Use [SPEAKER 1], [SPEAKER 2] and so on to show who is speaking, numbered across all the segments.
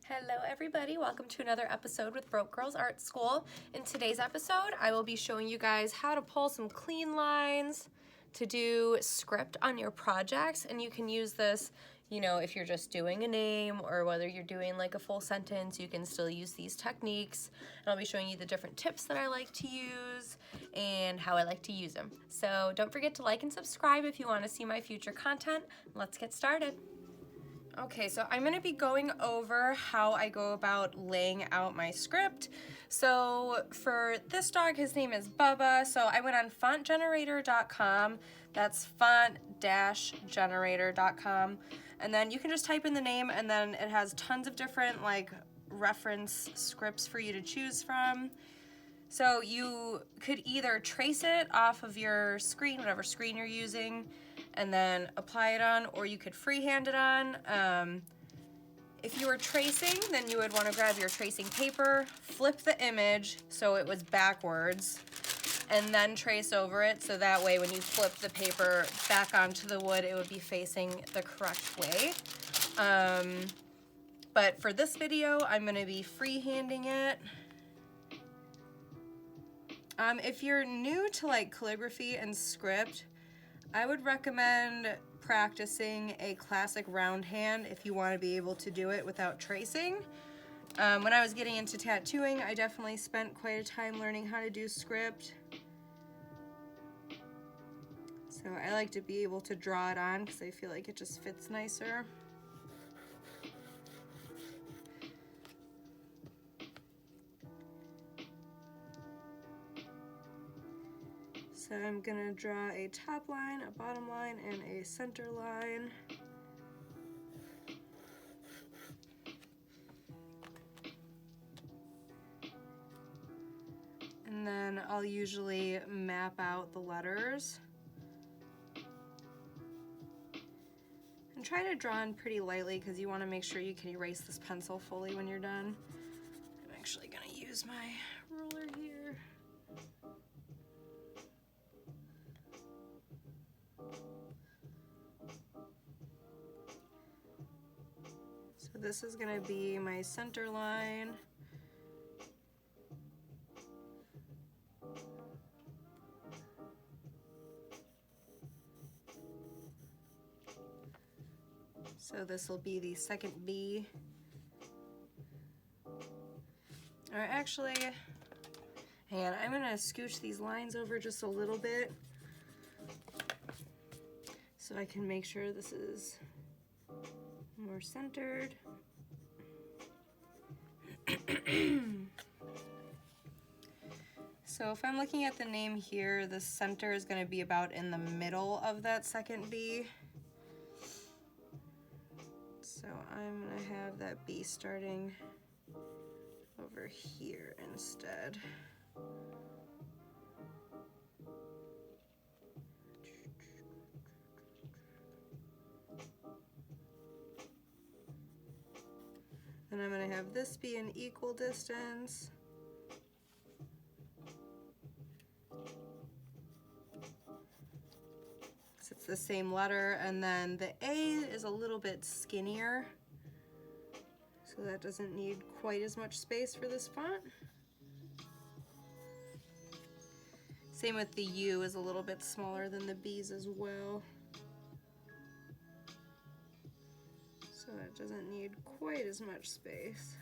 [SPEAKER 1] Hello everybody, welcome to another episode with Broke Girls Art School. In today's episode, I will be showing you guys how to pull some clean lines to do script on your projects, and you can use this, you know, if you're just doing a name or whether you're doing like a full sentence, you can still use these techniques. And I'll be showing you the different tips that I like to use and how I like to use them. So don't forget to like and subscribe if you want to see my future content. Let's get started. Okay, so I'm gonna be going over how I go about laying out my script. So for this dog, his name is Bubba. So I went on fontgenerator.com. That's font-generator.com. And then you can just type in the name, and then it has tons of different like reference scripts for you to choose from. So you could either trace it off of your screen, whatever screen you're using, and then apply it on, or you could freehand it on. If you were tracing, then you would want to grab your tracing paper, flip the image so it was backwards, and then trace over it, so that way when you flip the paper back onto the wood, it would be facing the correct way. But for this video, I'm going to be freehanding it. If you're new to like calligraphy and script, I would recommend practicing a classic round hand if you want to be able to do it without tracing. When I was getting into tattooing, I definitely spent quite a time learning how to do script. So I like to be able to draw it on because I feel like it just fits nicer. So I'm gonna draw a top line, a bottom line, and a center line. And then I'll usually map out the letters. And try to draw in pretty lightly because you want to make sure you can erase this pencil fully when you're done. I'm actually gonna use my ruler here. So this is going to be my center line. So this will be the second B. Or actually, hang on, I'm going to scooch these lines over just a little bit so I can make sure this is more centered. So if I'm looking at the name here, the center is going to be about in the middle of that second B. So I'm going to have that B starting over here instead. And I'm going to have this be an equal distance. So it's the same letter, and then the A is a little bit skinnier, so that doesn't need quite as much space for this font. Same with the U is a little bit smaller than the B's as well. So it doesn't need quite as much space.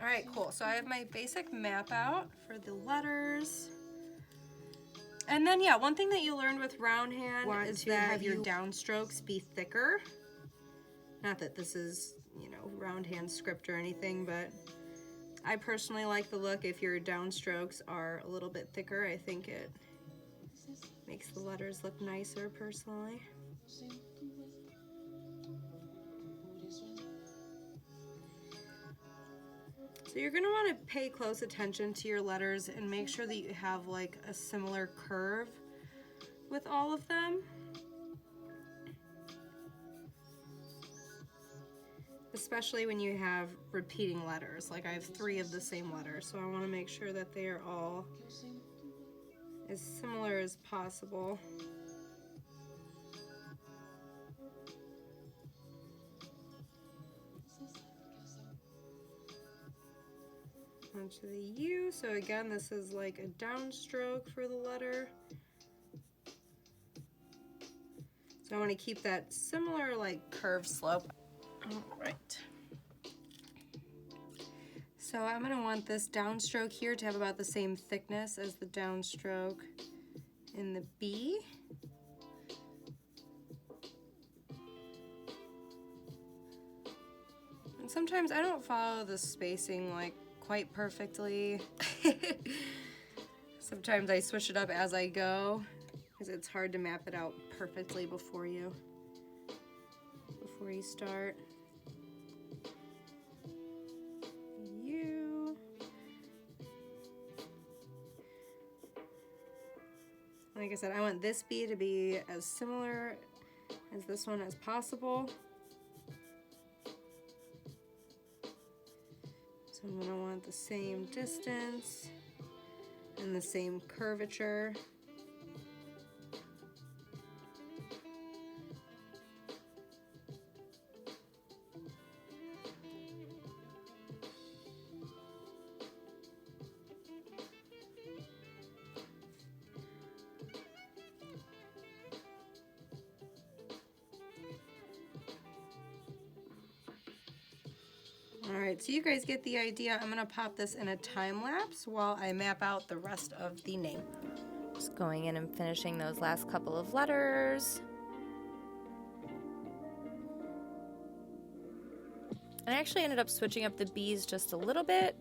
[SPEAKER 1] All right, cool. So I have my basic map out for the letters. And then, yeah, one thing that you learned with round hand is that have your downstrokes be thicker. Not that this is, you know, round hand script or anything, but I personally like the look if your downstrokes are a little bit thicker. I think it makes the letters look nicer personally. So you're going to want to pay close attention to your letters and make sure that you have like a similar curve with all of them. Especially when you have repeating letters. Like I have 3 of the same letter, so I want to make sure that they are all as similar as possible. Onto the U. So again, this is like a downstroke for the letter. So I want to keep that similar like curved slope. All right. So I'm going to want this downstroke here to have about the same thickness as the downstroke in the B. And sometimes I don't follow the spacing like quite perfectly. Sometimes I switch it up as I go because it's hard to map it out perfectly before you start. U. Like I said, I want this B to be as similar as this one as possible. So I'm going to want the same distance and the same curvature. Alright, so you guys get the idea. I'm going to pop this in a time lapse while I map out the rest of the name. Just going in and finishing those last couple of letters. I actually ended up switching up the B's just a little bit.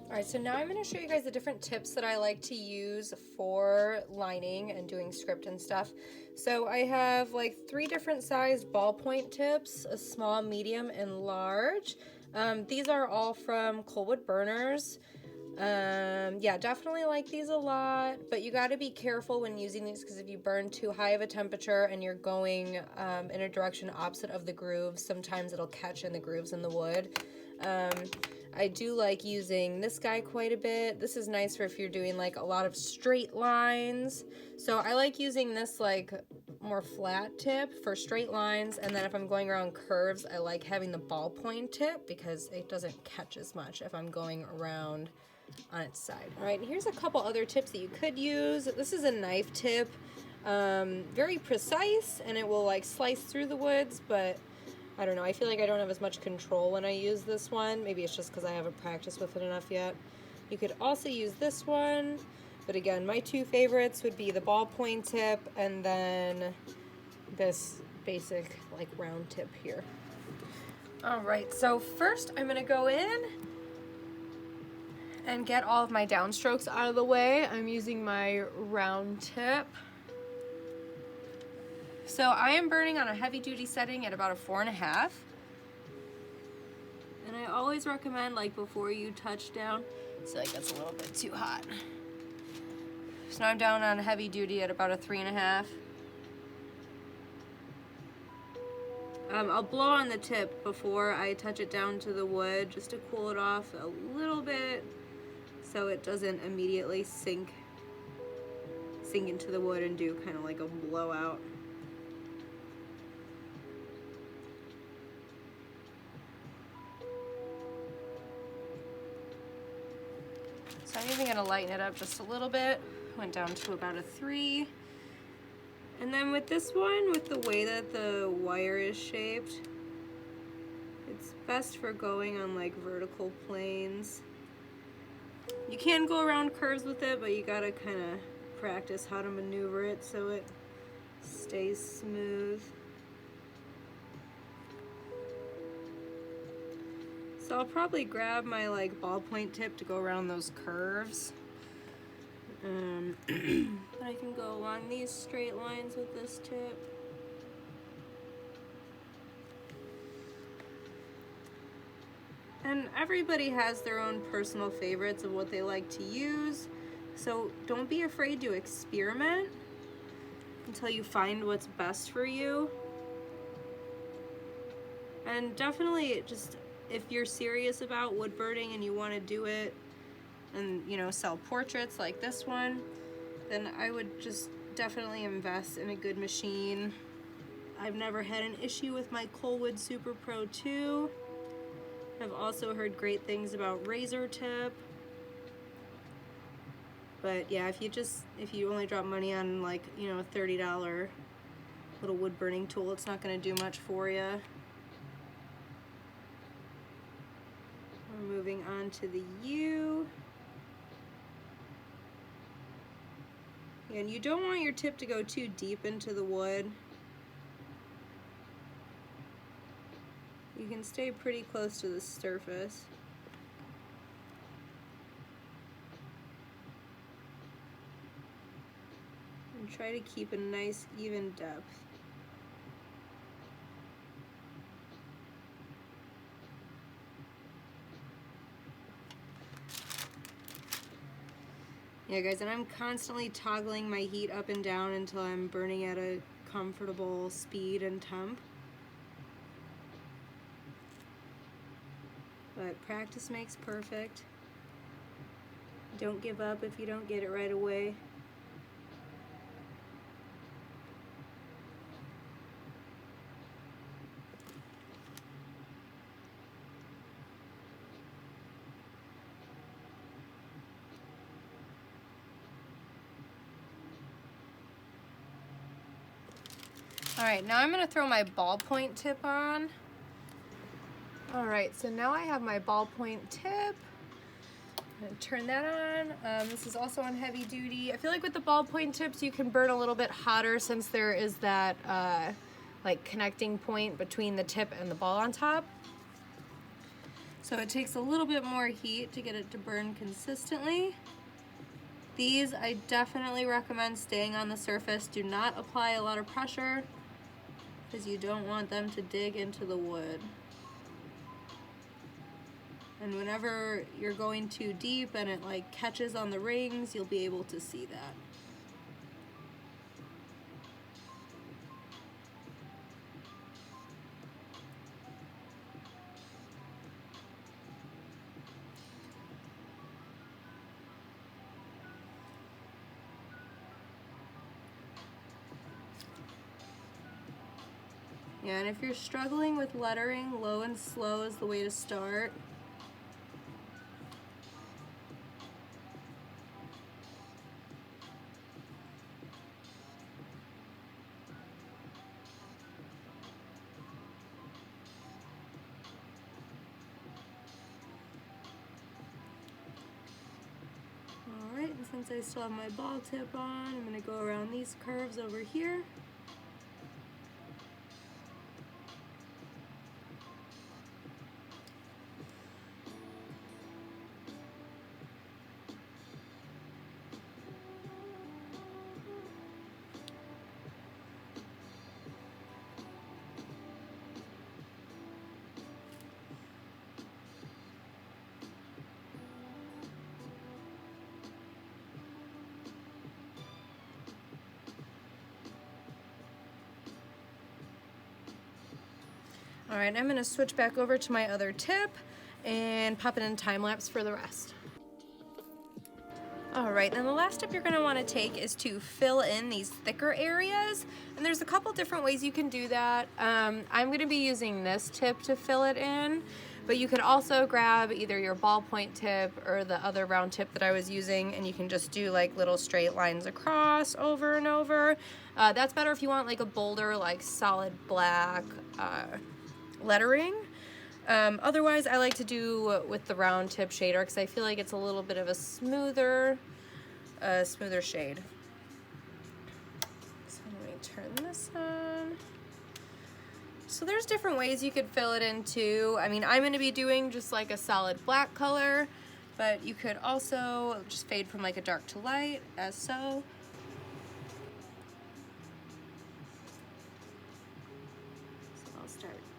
[SPEAKER 1] Alright, so now I'm going to show you guys the different tips that I like to use for lining and doing script and stuff. So I have like 3 different sized ballpoint tips, a small, medium, and large. These are all from Woodburners. Yeah, definitely like these a lot, but you got to be careful when using these because if you burn too high of a temperature and you're going in a direction opposite of the grooves, sometimes it'll catch in the grooves in the wood. I do like using this guy quite a bit. This is nice for if you're doing like a lot of straight lines. So I like using this like more flat tip for straight lines, and then if I'm going around curves, I like having the ballpoint tip because it doesn't catch as much if I'm going around on its side. All right, here's a couple other tips that you could use. This is a knife tip, very precise, and it will like slice through the woods, but I don't know, I feel like I don't have as much control when I use this one. Maybe it's just because I haven't practiced with it enough yet. You could also use this one, but again, my 2 favorites would be the ballpoint tip and then this basic like round tip here. All right, so first I'm gonna go in and get all of my downstrokes out of the way. I'm using my round tip. So I am burning on a heavy duty setting at about a 4.5. And I always recommend like before you touch down, so it gets a little bit too hot. So now I'm down on heavy duty at about a 3.5. I'll blow on the tip before I touch it down to the wood just to cool it off a little bit so it doesn't immediately sink into the wood and do kind of like a blowout. So I'm even going to lighten it up just a little bit. Went down to about a 3. And then with this one, with the way that the wire is shaped, it's best for going on like vertical planes. You can go around curves with it, but you gotta kind of practice how to maneuver it so it stays smooth. So I'll probably grab my like ballpoint tip to go around those curves. I can go along these straight lines with this tip. And everybody has their own personal favorites of what they like to use, so don't be afraid to experiment until you find what's best for you. And definitely just if you're serious about woodburning and you want to do it and, you know, sell portraits like this one, then I would just definitely invest in a good machine. I've never had an issue with my Colwood Super Pro 2. I've also heard great things about Razor Tip. But yeah, if you only drop money on, like, you know, a $30 little wood burning tool, it's not going to do much for you. We're moving on to the U. And you don't want your tip to go too deep into the wood. You can stay pretty close to the surface. And try to keep a nice even depth. Yeah guys, and I'm constantly toggling my heat up and down until I'm burning at a comfortable speed and temp. But practice makes perfect. Don't give up if you don't get it right away. Alright, now I'm going to throw my ballpoint tip on. Alright, so now I have my ballpoint tip. I'm going to turn that on. This is also on heavy duty. I feel like with the ballpoint tips you can burn a little bit hotter since there is that like connecting point between the tip and the ball on top. So it takes a little bit more heat to get it to burn consistently. These I definitely recommend staying on the surface. Do not apply a lot of pressure because you don't want them to dig into the wood. And whenever you're going too deep and it like catches on the rings, you'll be able to see that. Yeah, and if you're struggling with lettering, low and slow is the way to start. Alright, and since I still have my ball tip on, I'm going to go around these curves over here. Alright, I'm going to switch back over to my other tip and pop it in time lapse for the rest. Alright, then the last step you're going to want to take is to fill in these thicker areas. And there's a couple different ways you can do that. I'm going to be using this tip to fill it in, but you could also grab either your ballpoint tip or the other round tip that I was using, and you can just do like little straight lines across over and over. That's better if you want like a bolder, like solid black lettering. Otherwise, I like to do with the round tip shader because I feel like it's a little bit of a smoother shade. So let me turn this on. So there's different ways you could fill it in too. I mean, I'm going to be doing just like a solid black color, but you could also just fade from like a dark to light, as so.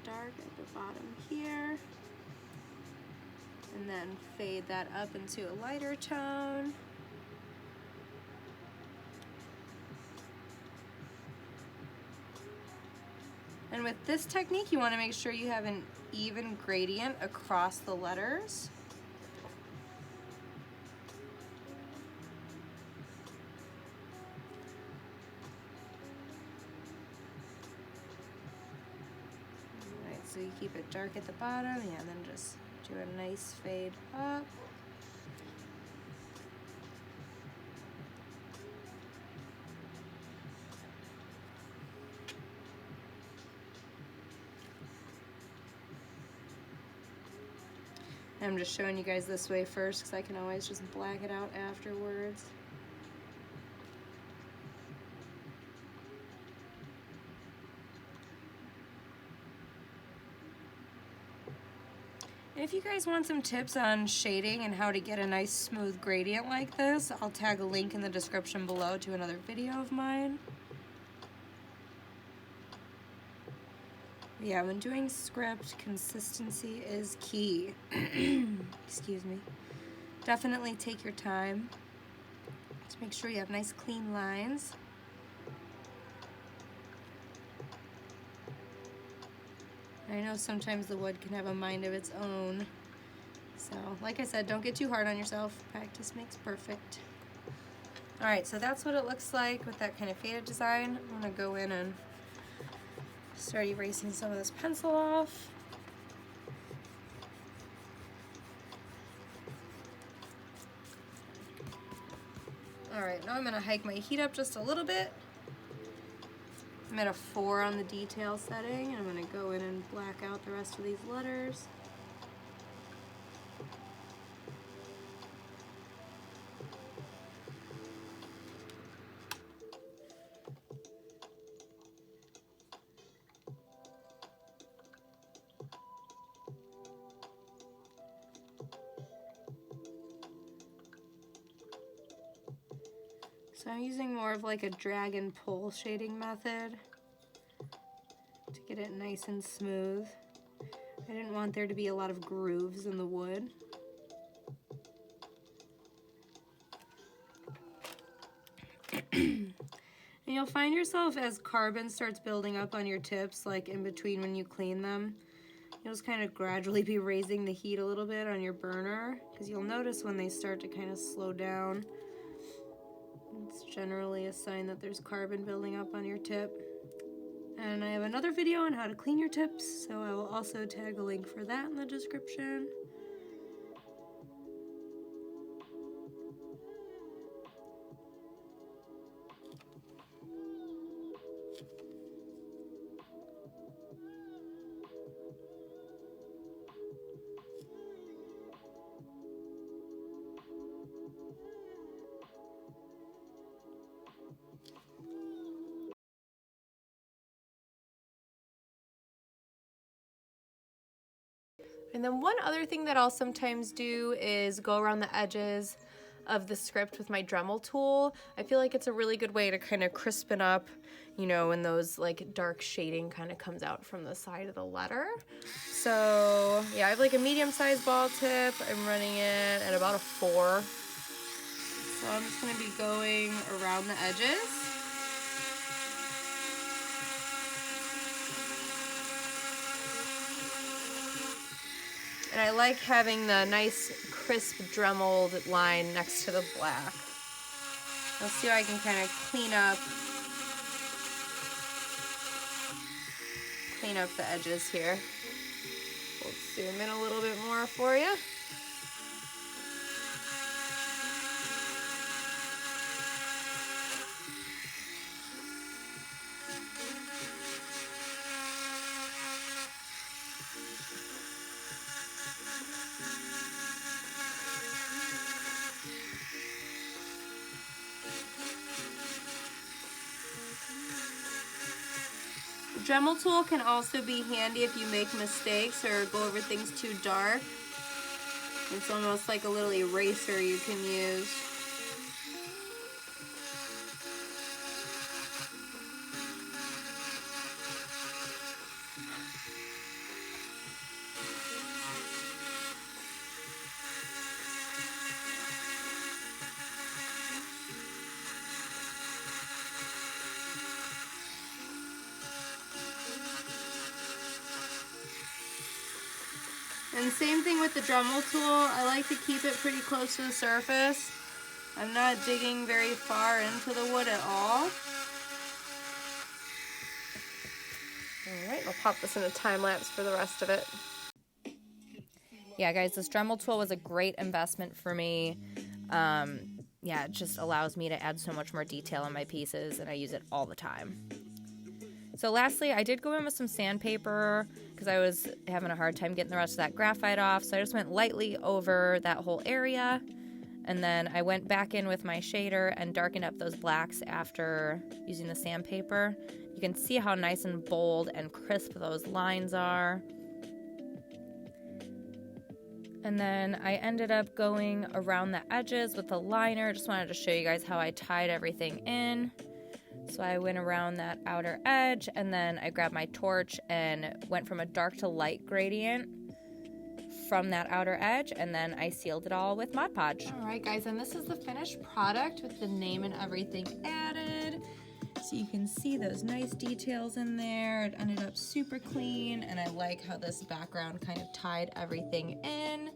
[SPEAKER 1] Dark at the bottom here, and then fade that up into a lighter tone. And with this technique, you want to make sure you have an even gradient across the letters. so you keep it dark at the bottom, yeah, and then just do a nice fade up. I'm just showing you guys this way first because I can always just black it out afterwards. And if you guys want some tips on shading and how to get a nice smooth gradient like this, I'll tag a link in the description below to another video of mine. Yeah, when doing script, consistency is key. Excuse me. Definitely take your time to make sure you have nice clean lines. I know sometimes the wood can have a mind of its own. So, like I said, don't get too hard on yourself. Practice makes perfect. Alright, so that's what it looks like with that kind of faded design. I'm going to go in and start erasing some of this pencil off. Alright, now I'm going to hike my heat up just a little bit. I'm at a 4 on the detail setting, and I'm going to go in and black out the rest of these letters. So I'm using more of like a drag and pull shading method to get it nice and smooth. I didn't want there to be a lot of grooves in the wood. And you'll find yourself as carbon starts building up on your tips, like in between when you clean them, you'll just kind of gradually be raising the heat a little bit on your burner, because you'll notice when they start to kind of slow down. It's generally a sign that there's carbon building up on your tip. And I have another video on how to clean your tips, so I will also tag a link for that in the description. And then one other thing that I'll sometimes do is go around the edges of the script with my Dremel tool. I feel like it's a really good way to kind of crispen up, you know, when those like dark shading kind of comes out from the side of the letter. So yeah, I have like a medium-sized ball tip. I'm running it at about a 4. So I'm just gonna be going around the edges. And I like having the nice crisp Dremeled line next to the black. Let's see how I can kind of clean up the edges here. We'll zoom in a little bit more for you. The Dremel tool can also be handy if you make mistakes or go over things too dark. It's almost like a little eraser you can use. And same thing with the Dremel tool. I like to keep it pretty close to the surface. I'm not digging very far into the wood at all. All right, I'll pop this in a time lapse for the rest of it. Yeah, guys, this Dremel tool was a great investment for me. Yeah, it just allows me to add so much more detail in my pieces, and I use it all the time. So lastly, I did go in with some sandpaper because I was having a hard time getting the rest of that graphite off, so I just went lightly over that whole area, and then I went back in with my shader and darkened up those blacks after using the sandpaper. You can see how nice and bold and crisp those lines are. And then I ended up going around the edges with the liner. Just wanted to show you guys how I tied everything in. So I went around that outer edge, and then I grabbed my torch and went from a dark to light gradient from that outer edge, and then I sealed it all with Mod Podge. All right, guys, and this is the finished product with the name and everything added. So you can see those nice details in there. It ended up super clean, and I like how this background kind of tied everything in.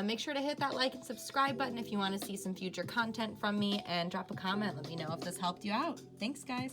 [SPEAKER 1] Make sure to hit that like and subscribe button if you want to see some future content from me, and drop a comment. Let me know if this helped you out. Thanks, guys.